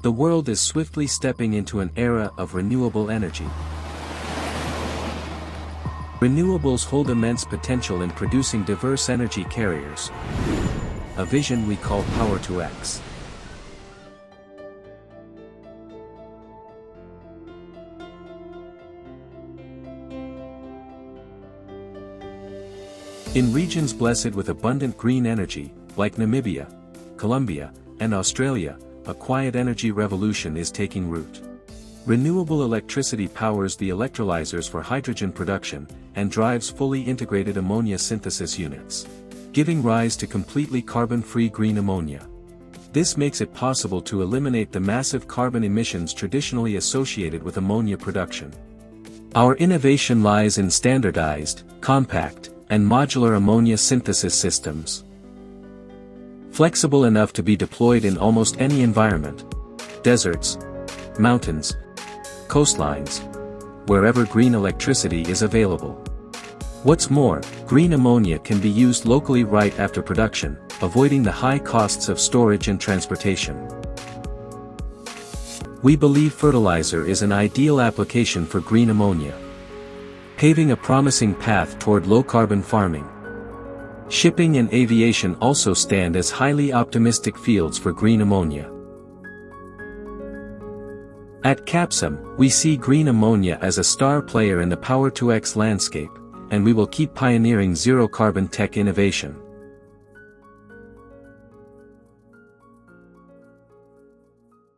The world is swiftly stepping into an era of renewable energy. Renewables hold immense potential in producing diverse energy carriers, a vision we call Power to X. In regions blessed with abundant green energy, like Namibia, Colombia, and Australia, a quiet energy revolution is taking root. Renewable electricity powers the electrolyzers for hydrogen production, and drives fully integrated ammonia synthesis units, giving rise to completely carbon-free green ammonia. This makes it possible to eliminate the massive carbon emissions traditionally associated with ammonia production. Our innovation lies in standardized, compact, and modular ammonia synthesis systems. Flexible enough to be deployed in almost any environment: deserts, mountains, coastlines, wherever green electricity is available. What's more, green ammonia can be used locally right after production, avoiding the high costs of storage and transportation. We believe fertilizer is an ideal application for green ammonia, paving a promising path toward low-carbon farming. Shipping and aviation also stand as highly optimistic fields for green ammonia. At KAPSOM, we see green ammonia as a star player in the Power-to-X landscape, and we will keep pioneering zero-carbon tech innovation.